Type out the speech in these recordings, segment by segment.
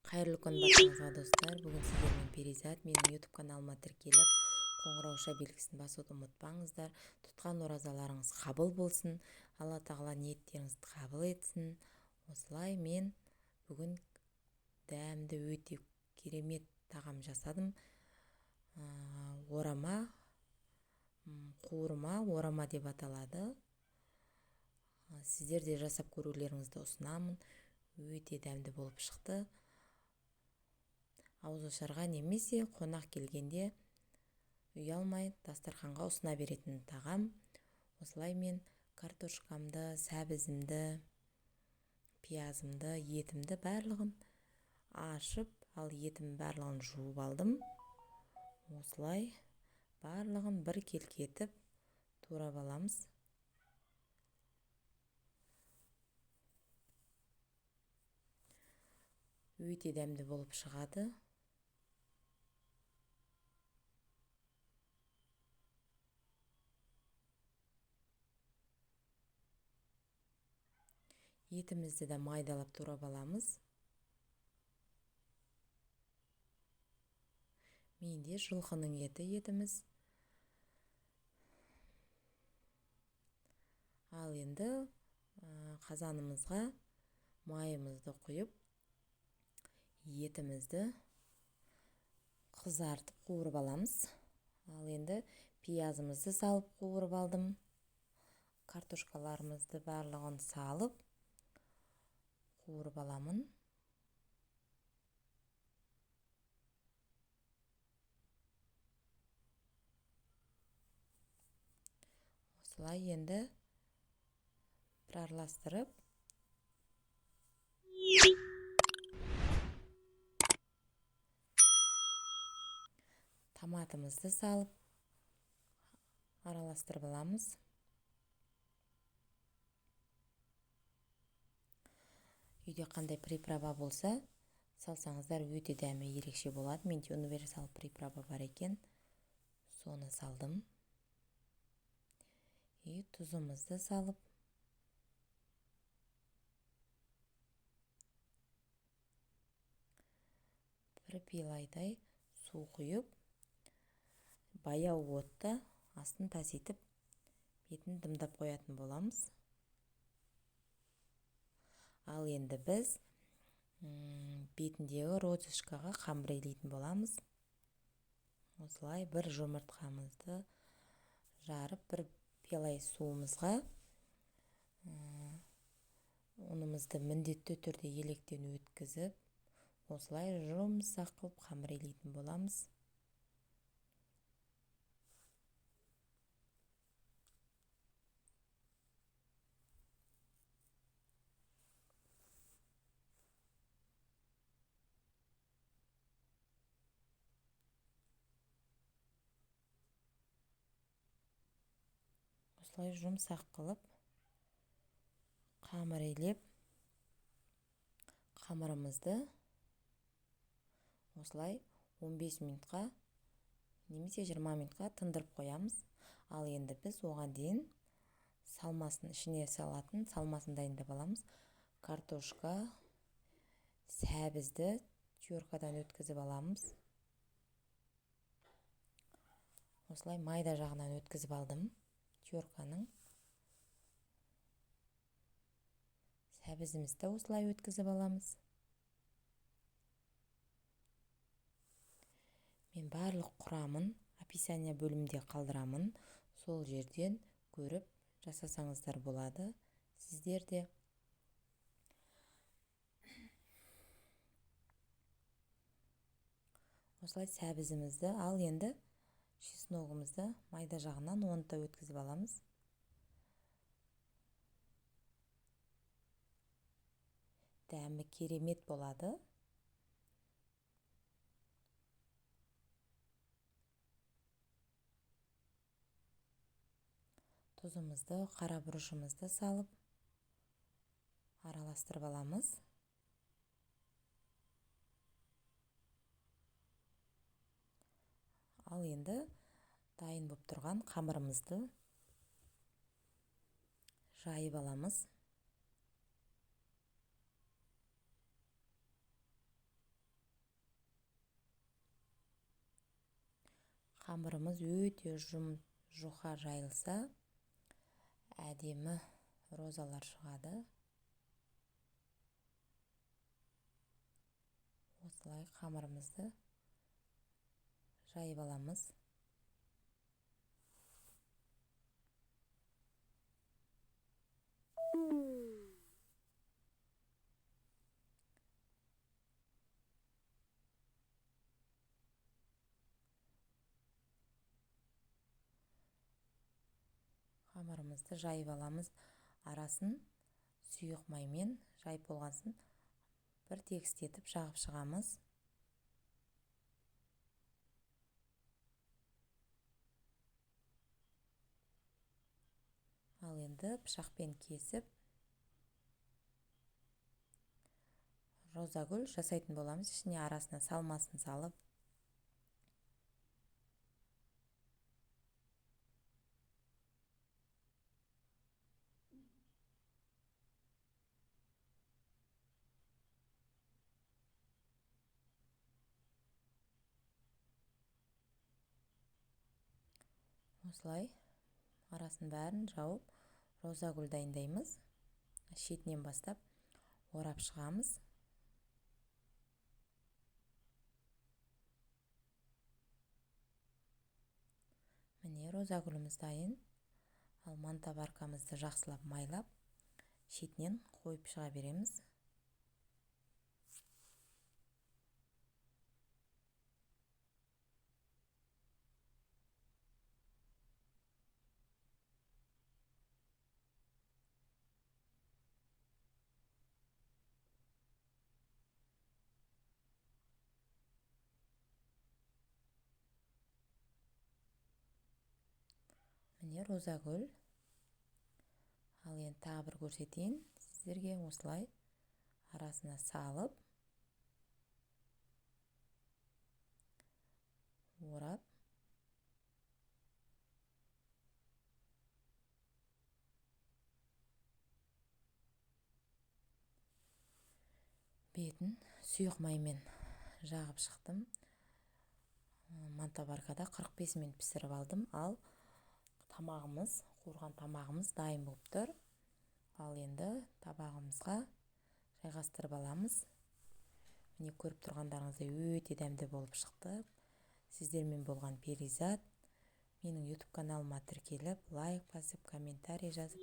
Қайырлы күн баршаңызға достар. Бүгін сіздермен Перизат. Менің YouTube каналыма тіркеліп, қоңырауша белгісін басуды ұмытпаңыздар. Тұтқан оразаларыңыз қабыл болсын. Алла тағала ниеттеріңізді қабыл етсін. Осылай мен бүгін дәмді өте керемет тағам жасадым. Орама, қуырма, орама деп аталады. Сіздер де жасап көрулеріңізді ұсынамын. Өте дәмді болып шықты. Ауызашарға немесе қонақ келгенде ұялмай дастарханға ұсына беретін тағам. Осылай мен картошкамды, сәбізімді, пиязымды, етімді барлығын ашып, ал етім барлығын жуып алдым. Осылай барлығын бір келкетіп турап аламыз. Өте дәмді болып шығады. Етімізді де майдалап турап аламыз. Менде жылқының етіміз. Ал енді қазанымызға майымызды құйып, етімізді қызартып қуырып аламыз. Ал енді пиязымызды салып қуырып алдым. Картошкаларымызды барлығын салып қуырып аламын. Осылай енді бір араластырып, томатымызды салып араластырып аламыз. Үйде қандай приправа болса, салсаңыздар өте дәмі ерекше болады. Менде универсал приправа бар екен. Соны салдым. Тұзымызды салып, бір пиаладай су құйып, баяу отта астын таситып, бетін дымдап қоятын боламыз. Ал енді біз бетіндегі розочкаға қамыр илейтін боламыз. Осылай бір жұмыртқамызды жарып, бір пиалай суымызға ұнымызды міндетті түрде електен өткізіп, осылай жұмсақ қылып қамыр илейтін боламыз. Осылай жұмсақ қылып қамыр илеп, қамырымызды осылай 15 минутқа немесе 20 минутқа тындырып қоямыз. Ал енді біз оған дейін салмасын, ішіне салатын салмасын дайындап аламыз. Картошка, сәбізді теркадан өткізіп аламыз. Осылай майда жағынан өткізіп алдым. Терканың сәбізімізді осылай өткізіп аламыз. Мен барлық құрамын описание бөлімінде қалдырамын. Сол жерден көріп жасасаңыздар болады. Сіздер де осылай сәбізімізді, ал енді чесногымызды майда жағынан оны да өткізіп аламыз. Дәмі керемет болады. Тұзымызды, қара бұрышымызды салып араластырып аламыз. Ал енді дайын болып тұрған қамырымызды жайып аламыз. Қамырымыз өте жұқа жайылса, әдемі розалар шығады. Осылай қамырымызды жайып аламыз. Қамырымызды жайып аламыз. Арасын сұйық маймен жайып болғансын бір тегістетіп жағып шығамыз. Ал енді пышақпен кесіп розагүл жасайтын боламыз. Ішіне арасына салмасын салып, осылай арасын бәрін жауып розагүл дайындаймыз. Шетінен бастап орап шығамыз. Міне розагүліміз дайын. Ал мантабаркамызды жақсылап майлап, шетінен қойып шыға береміз. Міне розагүл. Ал енді тағы бір көрсетейін сіздерге. Осылай арасына салып, орап, бетін сұйық маймен жағып шықтым. Мантабаркада 45 минут пісіріп алдым. Ал тамағымыз, қуырған тамағымыз дайын болып тұр. Ал енді табағымызға жайғастырып аламыз. Міне көріп тұрғандарыңыздай өте дәмді болып шықты. Сіздермен болған Перизат. Менің YouTube каналыма тіркеліп, лайк басып, комментарий жазып,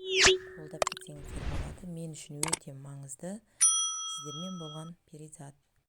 қолдап кетсеңіздер болады. Мен үшін өте маңызды. Сіздермен болған Перизат.